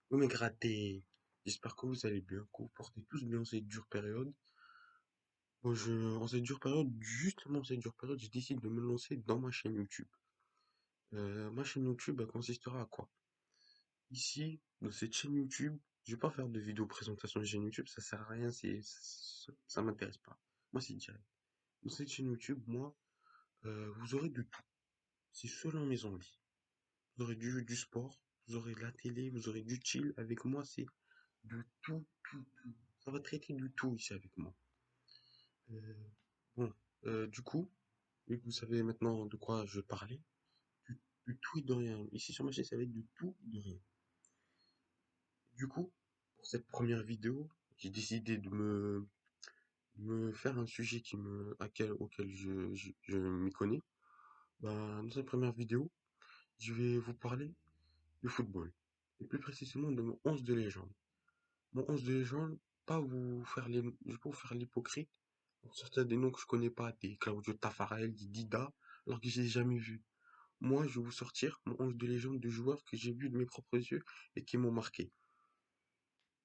Oh mes grattés, j'espère que vous allez bien, que vous portez tous bien en cette dure période. Bon, en cette dure période, justement en cette dure période, j'ai décidé de me lancer dans ma chaîne YouTube. Ma chaîne YouTube, elle consistera à quoi? Ici, dans cette chaîne YouTube, je vais pas faire de vidéo présentation de chaîne YouTube, ça sert à rien, ça m'intéresse pas. Moi, c'est direct. Dans cette chaîne YouTube, moi, vous aurez de tout. C'est selon mes envies. Vous aurez du sport, vous aurez de la télé, vous aurez du chill. Avec moi, c'est de tout, tout, tout. Ça va traiter du tout ici avec moi. Euh, bon, du coup, vu que vous savez maintenant de quoi je vais parler, du tout et de rien. Ici sur ma chaîne, ça va être du tout et de rien. Du coup, pour cette première vidéo, j'ai décidé de me faire un sujet auquel je m'y connais. Ben, dans cette première vidéo, je vais vous parler de football. Et plus précisément de mon 11 de légende. Mon 11 de légende, je vais pas vous faire l'hypocrite. Pour certains des noms que je connais pas, des Claudio Taffarel, des Dida, alors que je les ai jamais vus. Moi, je vais vous sortir mon 11 de légende de joueurs que j'ai vus de mes propres yeux et qui m'ont marqué.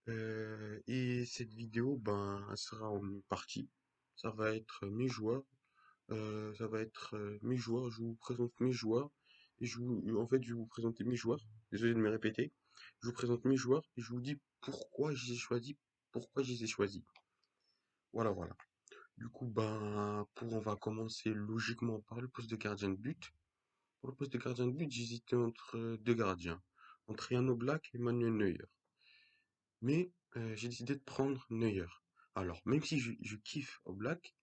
Et cette vidéo, ben, elle sera en une partie. Ça va être mes joueurs. Mes joueurs. Je vous présente mes joueurs. En fait, je vais vous présenter mes joueurs. Désolé de me répéter. Je vous présente mes joueurs et je vous dis pourquoi je les ai choisis. Voilà, voilà. Du coup, ben, on va commencer logiquement par le poste de gardien de but. Pour le poste de gardien de but, j'hésitais entre deux gardiens, entre Jan Oblak et Manuel Neuer. Mais j'ai décidé de prendre Neuer. Alors, même si je kiffe Oblak,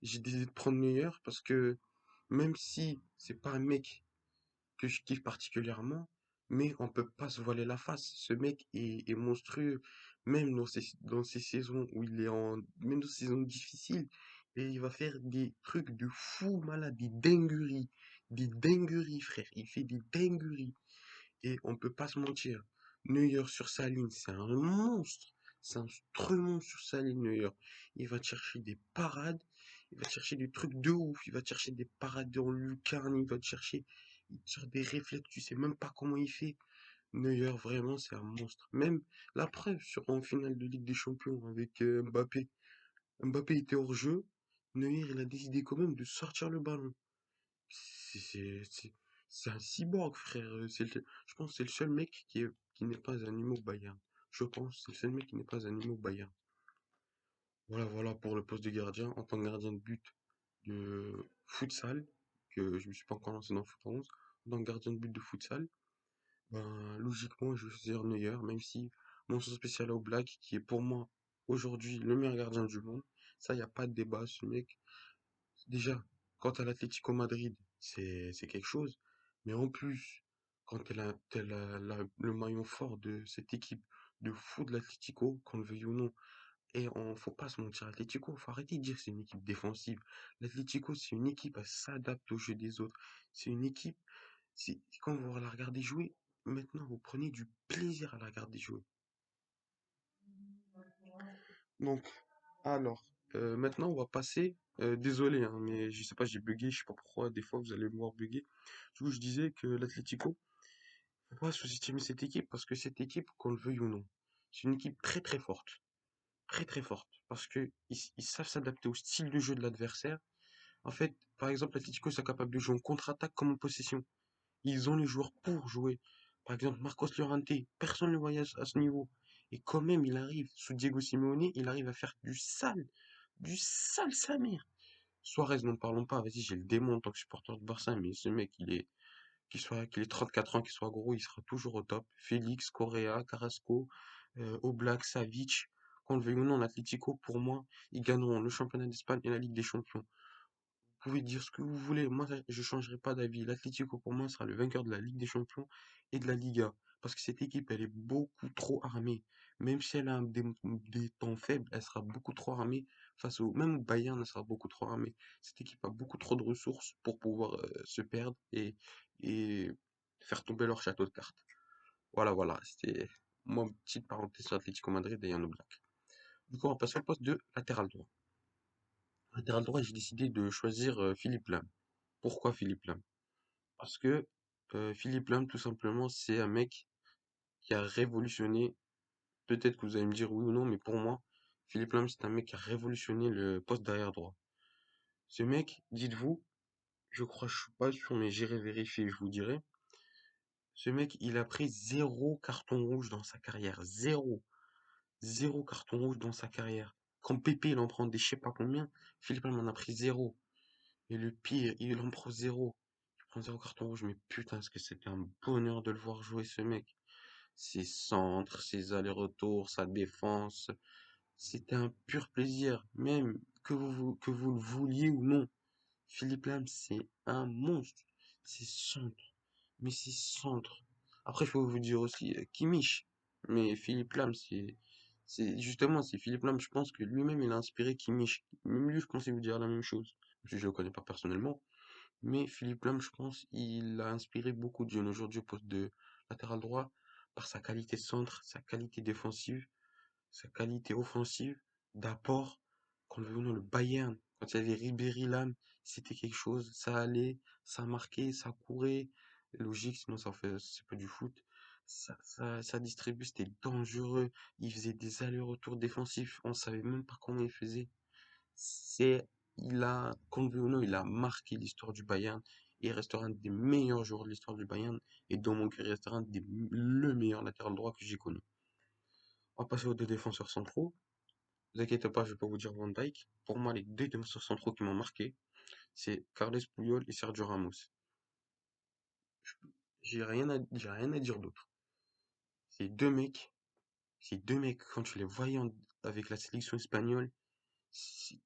j'ai décidé de prendre Neuer parce que même si c'est pas un mec que je kiffe particulièrement, mais on peut pas se voiler la face. Ce mec est monstrueux, même dans ces saisons où même dans ces saisons difficiles, et il va faire des trucs de fou malade, des dingueries, frère. Il fait des dingueries. Et on peut pas se mentir. Neuer sur sa ligne, c'est un monstre. C'est un instrument sur sa ligne, Neuer. Il va te chercher des parades. Il va te chercher des trucs de ouf. Il va te chercher des parades en lucarne. Il te sort des réflexes. Tu sais même pas comment il fait. Neuer, vraiment, c'est un monstre. Même la preuve en finale de Ligue des Champions avec Mbappé. Mbappé était hors jeu. Neuer, il a décidé quand même de sortir le ballon. C'est c'est- c'est- c'est un cyborg, frère. Je pense que c'est le seul mec qui n'est pas un Imo Bayern. Je pense que c'est le seul mec qui n'est pas un Imo Bayern. Voilà, voilà pour le poste de gardien. En tant que gardien de but de futsal, que je me suis pas encore lancé dans le foot 11, en tant que gardien de but de futsal, ben, logiquement, je vais choisir Neuer, même si mention spéciale au Black, qui est pour moi aujourd'hui le meilleur gardien du monde. Ça, il n'y a pas de débat. Ce mec, déjà, quant à l'Atlético Madrid, c'est quelque chose. Mais en plus, quand le maillon fort de cette équipe de fou de l'Atlético, qu'on le veuille ou non, faut pas se mentir, l'Atlético, faut arrêter de dire que c'est une équipe défensive. L'Atlético, c'est une équipe, elle s'adapte au jeu des autres. C'est une équipe, quand vous la regardez jouer, maintenant, vous prenez du plaisir à la regarder jouer. Donc, alors, maintenant, on va passer. Désolé, hein, mais je sais pas, j'ai bugué, je sais pas pourquoi. Des fois, vous allez me voir bugger. Du coup, je disais que l'Atlético, faut pas sous-estimer cette équipe parce que cette équipe, qu'on le veuille ou non, c'est une équipe très très forte, très très forte, parce que ils savent s'adapter au style de jeu de l'adversaire. En fait, par exemple, l'Atlético, c'est capable de jouer en contre-attaque comme en possession. Ils ont les joueurs pour jouer. Par exemple, Marcos Llorente, personne ne le voyait à ce niveau. Et quand même, il arrive, sous Diego Simeone, il arrive à faire du sale sa mère. Suarez, n'en parlons pas, vas-y, j'ai le démon en tant que supporter de Barça, mais ce mec, qu'il ait 34 ans, qu'il soit gros, il sera toujours au top. Félix, Correa, Carrasco, Oblak, Savic, qu'on le veuille ou non, l'Atlético, pour moi, ils gagneront le championnat d'Espagne et la Ligue des Champions. Vous pouvez dire ce que vous voulez, moi je changerai pas d'avis. L'Atlético pour moi sera le vainqueur de la Ligue des Champions et de la Liga. Parce que cette équipe elle est beaucoup trop armée. Même si elle a des temps faibles, elle sera beaucoup trop armée même au Bayern, elle sera beaucoup trop armée. Cette équipe a beaucoup trop de ressources pour pouvoir se perdre et faire tomber leur château de cartes. Voilà, voilà, c'était moi petite parenthèse sur l'Atlético Madrid et Yann Oblak. Du coup on va passer au poste de latéral droit. Latéral droit, j'ai décidé de choisir Philippe Lam. Pourquoi Philippe Lam? Parce que Philippe Lam, tout simplement, c'est un mec. qui a révolutionné, peut-être que vous allez me dire oui ou non, mais pour moi, Philippe Lam, c'est un mec qui a révolutionné le poste d'arrière droit. Ce mec, dites-vous, je crois, je suis pas sûr, mais j'irai vérifier, je vous dirai. Ce mec, il a pris zéro carton rouge dans sa carrière. Zéro. Zéro carton rouge dans sa carrière. Quand Pépé, il en prend des je sais pas combien, Philippe Lam en a pris zéro. Et le pire, il en prend zéro. Il prend zéro carton rouge, mais putain, est-ce que c'était un bonheur de le voir jouer, ce mec. Ses centres, ses allers-retours, sa défense. C'était un pur plaisir. Même que vous le vouliez ou non. Philippe Lam, c'est un monstre. C'est centre. Mais c'est centre. Après, je peux vous dire aussi Kimmich. Mais Philippe Lam, c'est Philippe Lam, je pense que lui-même, il a inspiré Kimmich. Même lui, je pensais vous dire la même chose. Même si je le connais pas personnellement. Mais Philippe Lam, je pense, il a inspiré beaucoup de jeunes aujourd'hui au poste de latéral droit par sa qualité de centre, sa qualité défensive, sa qualité offensive, d'apport. Quand on veut ou non, le Bayern, quand il y avait Ribéry Lam, c'était quelque chose, ça allait, ça marquait, ça courait. Logique, sinon ça fait, c'est pas du foot. Ça distribuait, c'était dangereux. Il faisait des allers-retours défensifs, on savait même pas comment il faisait. C'est, qu'on le veuille ou non, il a marqué l'histoire du Bayern. Et il restera un des meilleurs joueurs de l'histoire du Bayern. Et dans mon cœur, il restera le meilleur latéral droit que j'ai connu. On va passer aux deux défenseurs centraux. Ne vous inquiétez pas, je vais pas vous dire Van Dijk. Pour moi, les deux défenseurs centraux qui m'ont marqué, c'est Carles Puyol et Sergio Ramos. J'ai rien à dire d'autre. Ces deux mecs, ces deux mecs, quand tu les voyais avec la sélection espagnole,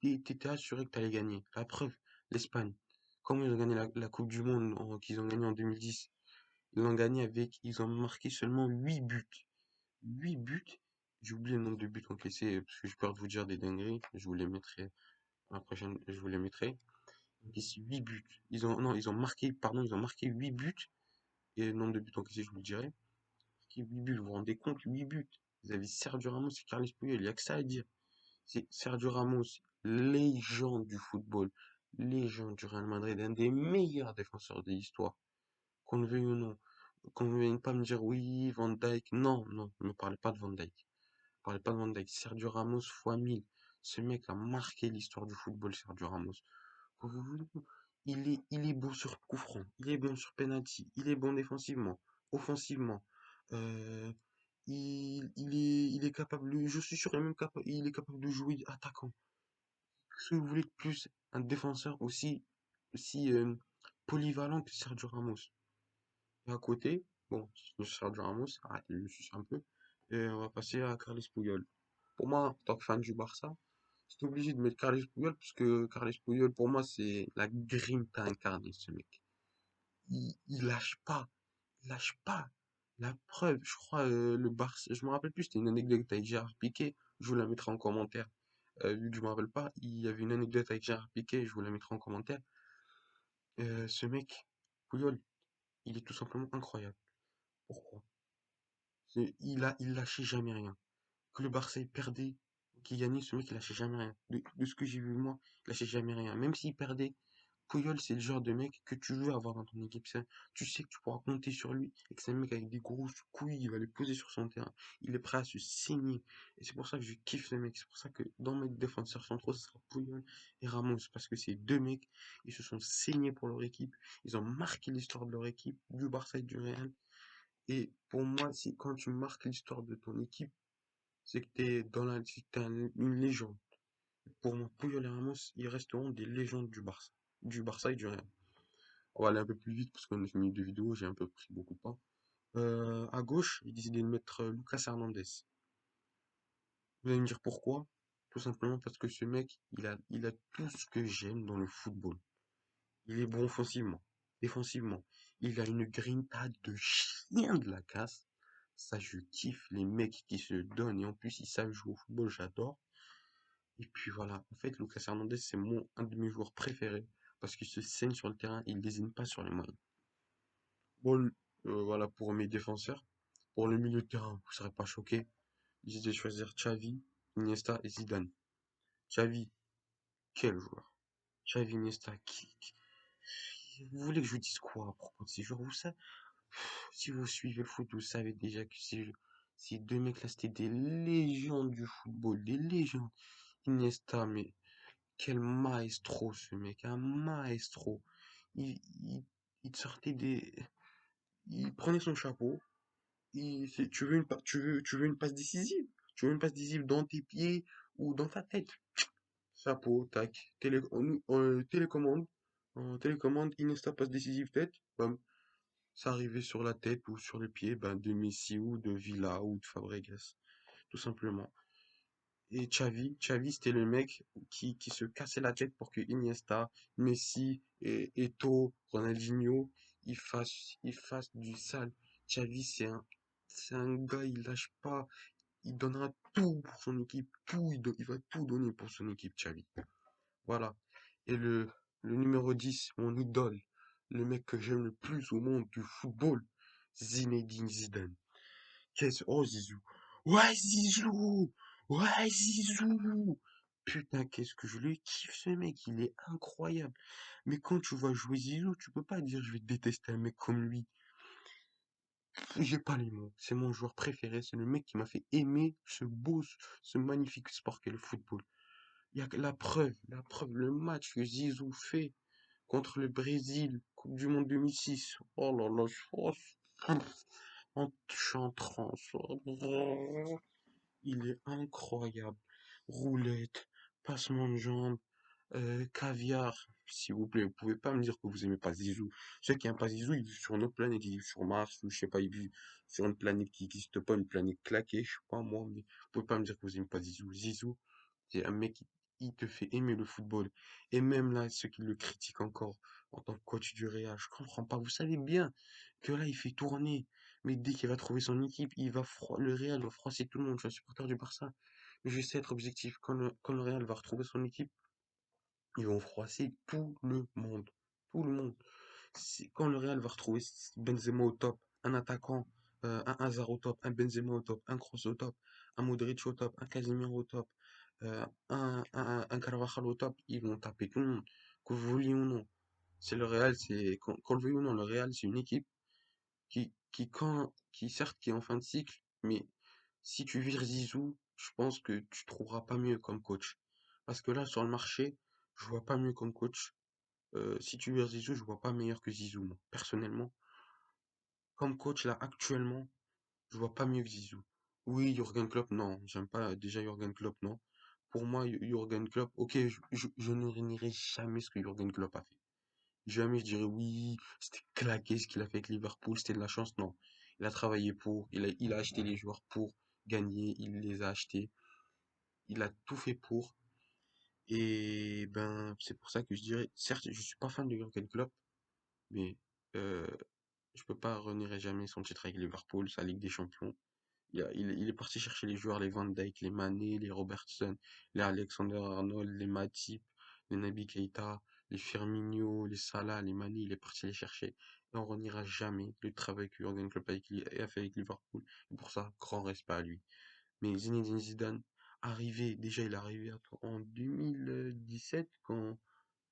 t'étais assuré que t'allais gagner. La preuve, l'Espagne. Comment ils ont gagné la Coupe du Monde qu'ils ont gagné en 2010? Ils ont marqué seulement 8 buts. 8 buts. J'ai oublié le nombre de buts encaissés parce que j'ai peur de vous dire des dingueries. Je vous les mettrai la prochaine, je vous les mettrai. Encaissé 8 buts. Non, ils ont marqué 8 buts. Et le nombre de buts encaissés, je vous le dirai. Marqué 8 buts, vous vous rendez compte? 8 buts. Vous avez Sergio Ramos et Carles Puyol, il n'y a que ça à dire. C'est Sergio Ramos, légende du football, légende du Real Madrid, un des meilleurs défenseurs de l'histoire. Qu'on le veuille ou non. Qu'on ne vienne pas me dire oui, Van Dijk. Non, non, ne me parlez pas de Van Dijk. Ne parlez pas de Van Dijk. Sergio Ramos fois 1000. Ce mec a marqué l'histoire du football, Sergio Ramos. Il est bon sur coup franc, il est bon sur penalty, il est bon défensivement, offensivement. Euh, il est capable, je suis sûr, il est capable de jouer attaquant. Qu'est-ce que vous voulez de plus? Un défenseur aussi polyvalent que Sergio Ramos. Et à côté, bon, Sergio Ramos, arrête de me sucer un peu. Et on va passer à Carles Puyol. Pour moi, en tant que fan du Barça, c'est obligé de mettre Carles Puyol, puisque Carles Puyol, pour moi, c'est la grinta incarnée, ce mec. Il lâche pas, il lâche pas. La preuve, je crois, le Barça, je me rappelle plus, c'était une anecdote avec Gérard Piqué, je vous la mettrai en commentaire. Vu que je me rappelle pas, il y avait une anecdote avec Gérard Piqué, je vous la mettrai en commentaire. Ce mec, Puyol, il est tout simplement incroyable. Pourquoi? Il lâchait jamais rien. Que le Barça il perdait, qu'il gagnait, ce mec il lâchait jamais rien. De ce que j'ai vu moi, il lâchait jamais rien. Même s'il perdait, Puyol c'est le genre de mec que tu veux avoir dans ton équipe. Tu sais que tu pourras compter sur lui et que c'est un mec avec des grosses couilles, il va les poser sur son terrain. Il est prêt à se saigner. Et c'est pour ça que je kiffe ce mec. C'est pour ça que dans mes défenseurs centraux, ce sera Puyol et Ramos. Parce que ces deux mecs, ils se sont saignés pour leur équipe. Ils ont marqué l'histoire de leur équipe, du Barça et du Real. Et pour moi, quand tu marques l'histoire de ton équipe, c'est que c'est que une légende. Pour moi, Puyol et Ramos, ils resteront des légendes du Barça et du Real. On va aller un peu plus vite parce qu'on a fini de vidéo, j'ai un peu pris beaucoup de temps. À gauche, j'ai décidé de mettre Lucas Hernandez. Vous allez me dire pourquoi? Tout simplement parce que ce mec, il a tout ce que j'aime dans le football. Il est bon offensivement, défensivement. Il a une grinta de chien de la casse. Ça, je kiffe les mecs qui se donnent et en plus ils savent jouer au football, j'adore. Et puis voilà, en fait, Lucas Hernandez, c'est un de mes joueurs préférés parce qu'il se saigne sur le terrain, il lésine pas sur les moyens. Bon, voilà pour mes défenseurs. Pour le milieu de terrain, vous serez pas choqués. J'ai décidé de choisir Xavi, Iniesta et Zidane. Xavi, quel joueur. Xavi, Iniesta, vous voulez que je vous dise quoi à propos de ces joueurs? Vous savez, Si vous suivez le foot, vous savez déjà que ces deux mecs-là, c'était des légendes du football, des légendes. Iniesta, mais quel maestro ce mec, un maestro. Il, il, il sortait des... Il prenait son chapeau. Tu veux tu veux une passe décisive? Tu veux une passe décisive dans tes pieds ou dans ta tête? Chapeau, tac. Télécommande. En télécommande, Iniesta passe décisive tête. Bam. Ça arrivait sur la tête ou sur les pieds ben, de Messi ou de Villa ou de Fabregas. Tout simplement. Et Xavi, c'était le mec qui se cassait la tête pour que Iniesta, Messi et Eto'o, Ronaldinho, ils fassent du sale. Xavi, c'est un gars, il lâche pas, il donnera tout pour son équipe, tout, il va tout donner pour son équipe, Xavi. Voilà. Et le numéro 10, mon idole, le mec que j'aime le plus au monde du football, Zinedine Zidane. Oh, Zizou. Ouais, Zizou! Ouais, Zizou! Putain, qu'est-ce que je le kiffe, ce mec, il est incroyable. Mais quand tu vas jouer Zizou, tu peux pas dire je vais détester un mec comme lui. J'ai pas les mots. C'est mon joueur préféré, c'est le mec qui m'a fait aimer ce magnifique sport qu'est le football. Il y a que la preuve, le match que Zizou fait contre le Brésil, Coupe du Monde 2006. Oh là là, je suis en transe. Il est incroyable. Roulette, passement de jambes, caviar. S'il vous plaît, vous pouvez pas me dire que vous aimez pas Zizou. Ceux qui aiment pas Zizou, ils vivent sur une autre planète, ils vivent sur Mars, ou je sais pas, ils vivent sur une planète qui n'existe pas, une planète claquée, je sais pas moi, mais vous pouvez pas me dire que vous aimez pas Zizou. Zizou, c'est un mec qui il te fait aimer le football. Et même là, ceux qui le critiquent encore en tant que coach du Real, je comprends pas. Vous savez bien que là, il fait tourner. Mais dès qu'il va trouver son équipe, le Real va froisser tout le monde. Je suis un supporter du Barça. Mais je sais être objectif. Quand le Real va retrouver son équipe, ils vont froisser tout le monde. Tout le monde. Quand le Real va retrouver Benzema au top, un attaquant, un Hazard au top, un Benzema au top, un Kroos au top, un Modric au top, un Casemiro au top, un Carvajal au top, ils vont taper tout le monde. Que vous vouliez ou non. C'est le Real, qu'on le veuille ou non, le Real, c'est une équipe qui certes, qui est en fin de cycle, mais si tu vires Zizou, je pense que tu trouveras pas mieux comme coach. Parce que là, sur le marché, je vois pas mieux comme coach. Si tu vires Zizou, je vois pas meilleur que Zizou, moi. Personnellement, comme coach, là, actuellement, je vois pas mieux que Zizou. Oui, Jürgen Klopp, non. J'aime pas déjà Jürgen Klopp, non. Pour moi, Jürgen Klopp, ok, je ne renierai jamais ce que Jürgen Klopp a fait. Jamais je dirais oui, c'était claqué ce qu'il a fait avec Liverpool, c'était de la chance. Non. Il a travaillé pour, il a acheté les joueurs pour gagner, il les a achetés, il a tout fait pour. Et ben, c'est pour ça que je dirais, certes, je suis pas fan de Jürgen Klopp, mais euh, je peux pas renier jamais son titre avec Liverpool, sa Ligue des Champions. Il est parti chercher les joueurs, les Van Dijk, les Mané, les Robertson, les Alexander-Arnold, les Matip, les Naby Keita, les Firmino, les Salah, les Mané, il est parti les chercher. Et on reniera jamais le travail que Jürgen Klopp a fait avec Liverpool. Et pour ça, grand respect à lui. Mais Zinedine Zidane, déjà il est arrivé en 2017 quand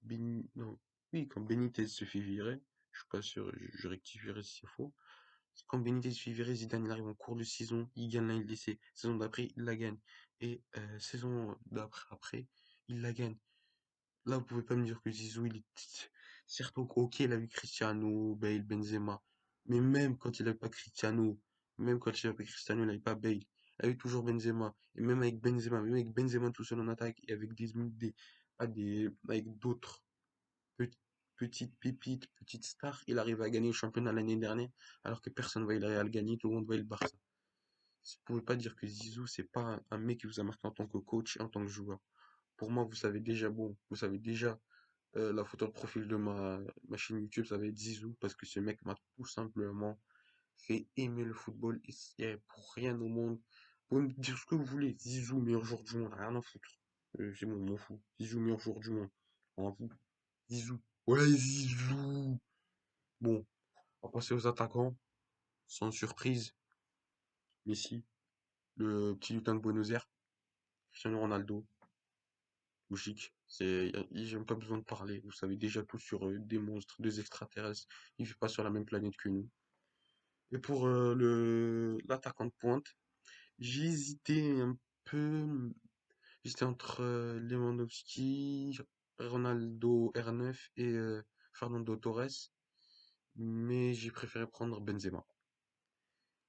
non, oui, quand Benitez se fait virer. Je suis pas sûr, je rectifierai si c'est faux. Quand Benitez se fait virer, Zidane il arrive en cours de saison, il gagne la LDC. Saison d'après, il la gagne. Et saison après, il la gagne. Là, vous pouvez pas me dire que Zizou, il est... Certes, ok, il a eu Cristiano, Bale, Benzema. Mais même quand il avait pas Cristiano, même quand il avait pas Cristiano, il n'avait pas Bale. Il avait toujours Benzema. Et même avec Benzema tout seul en attaque, et avec avec d'autres pe- petites pépites, petites stars, il arrive à gagner le championnat l'année dernière, alors que personne ne voyait le Real gagner, tout le monde voyait le Barça. Vous pouvez pas dire que Zizou, c'est pas un mec qui vous a marqué en tant que coach et en tant que joueur. Pour moi, vous savez déjà la photo de profil de ma chaîne YouTube, ça va être Zizou, parce que ce mec m'a tout simplement fait aimer le football, et pour rien au monde. Vous pouvez me dire ce que vous voulez, Zizou, meilleur joueur du monde, rien à foutre. C'est bon, on m'en fout. Zizou, meilleur joueur du monde, on m'en fout. Zizou. Ouais, Zizou. Bon, on va passer aux attaquants. Sans surprise, Messi, le petit lutin de Buenos Aires, Cristiano Ronaldo, logique. J'ai même pas besoin de parler. Vous savez déjà tout sur des monstres, des extraterrestres. Il vit pas sur la même planète que nous. Et pour l'attaquant de pointe, j'ai hésité un peu. J'étais entre Lewandowski, Ronaldo R9 et Fernando Torres, mais j'ai préféré prendre Benzema.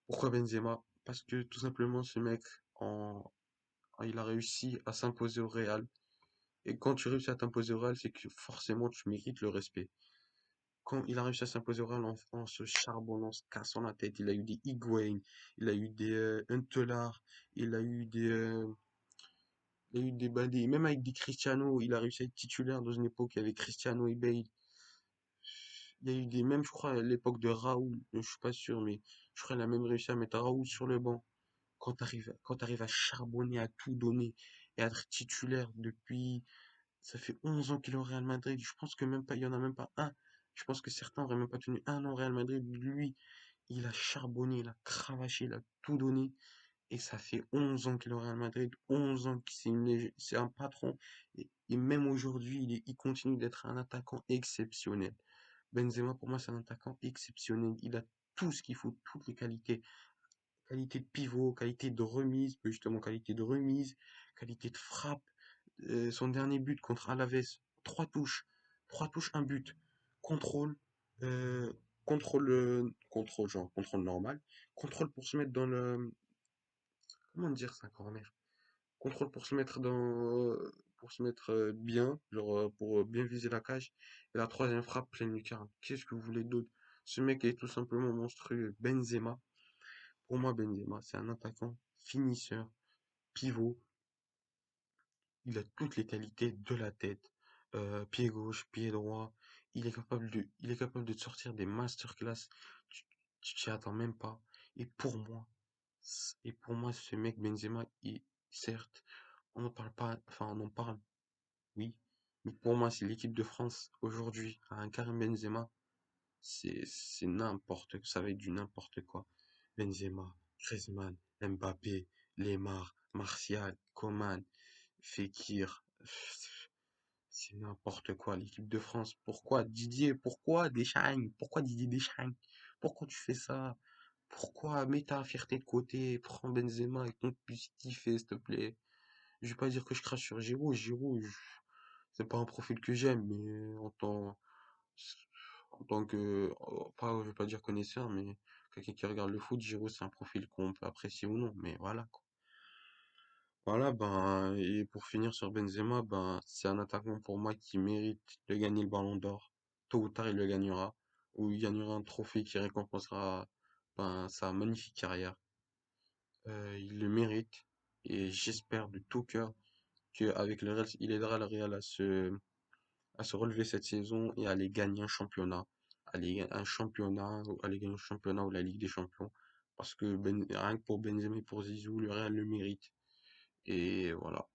Pourquoi Benzema? Parce que tout simplement ce mec, en... il a réussi à s'imposer au Real. Et quand tu réussis à t'imposer au Real, c'est que forcément tu mérites le respect. Quand il a réussi à s'imposer au Real en se charbonnant, en se cassant la tête, il a eu des Higuain, il a eu des Huntelaar, il a eu même avec des Cristiano, il a réussi à être titulaire dans une époque où il y avait Cristiano et Bale. Il y a eu des, même je crois à l'époque de Raoul, je suis pas sûr, mais je crois qu'il a même réussi à mettre Raoul sur le banc. Quand t'arrives à charbonner, à tout donner et à être titulaire depuis, ça fait 11 ans qu'il est au Real Madrid. Je pense que même pas, il y en a même pas un. Je pense que certains auraient même pas tenu un an au Real Madrid. Lui, il a charbonné, il a cravaché, il a tout donné. Et ça fait 11 ans qu'il est au Real Madrid, 11 ans que c'est un patron. Et même aujourd'hui, il continue d'être un attaquant exceptionnel. Benzema, pour moi, c'est un attaquant exceptionnel. Il a tout ce qu'il faut, toutes les qualités. Qualité de pivot, qualité de remise, justement, qualité de remise, qualité de frappe. Son dernier but contre Alaves, trois touches, un but. Contrôle, euh, contrôle normal. Contrôle pour se mettre dans le, comment dire ça, corner? Contrôle pour se mettre pour se mettre bien, genre pour bien viser la cage. Et la troisième frappe, pleine lucarne. Qu'est-ce que vous voulez d'autre? Ce mec est tout simplement monstrueux. Benzema. Pour moi, Benzema, c'est un attaquant, finisseur, pivot. Il a toutes les qualités de la tête. Pied gauche, pied droit. Il est capable de te sortir des masterclass. Tu, tu t'y attends même pas. Et pour moi, ce mec Benzema, certes, on n'en parle pas, enfin, on en parle, oui. Mais pour moi, si l'équipe de France aujourd'hui a un Karim Benzema, c'est ça va être du n'importe quoi. Benzema, Griezmann, Mbappé, Lemar, Martial, Coman, Fekir, c'est n'importe quoi l'équipe de France. Pourquoi Didier? Pourquoi Deschamps? Pourquoi Didier Deschamps? Pourquoi tu fais ça? Pourquoi mets ta fierté de côté? Prends Benzema et qu'on puisse kiffer, s'il te plaît. Je vais pas dire que je crache sur Giroud. C'est pas un profil que j'aime, mais en tant que, pas, je vais pas dire connaisseur, mais quelqu'un qui regarde le foot, Giroud, c'est un profil qu'on peut apprécier ou non, mais voilà, quoi. Voilà, ben, et pour finir sur Benzema, ben, c'est un attaquant pour moi qui mérite de gagner le Ballon d'Or. Tôt ou tard, il le gagnera, ou il gagnera un trophée qui récompensera, ben, sa magnifique carrière. Il le mérite, et j'espère de tout cœur qu'avec le Real, il aidera le Real à se relever cette saison et à aller gagner un championnat, aller gagner un championnat ou la Ligue des Champions, parce que rien que pour Benzema et pour Zizou, le Real le mérite. Et voilà.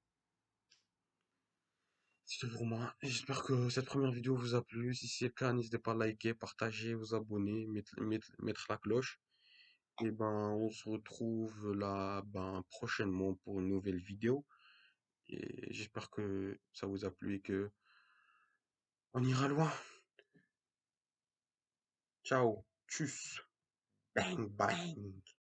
C'est tout pour moi. Et j'espère que cette première vidéo vous a plu. Si c'est le cas, n'hésitez pas à liker, partager, vous abonner, mettre la cloche. Et ben, on se retrouve là, ben, prochainement pour une nouvelle vidéo. Et j'espère que ça vous a plu et que on ira loin. Ciao. Tchuss. Bang, bang.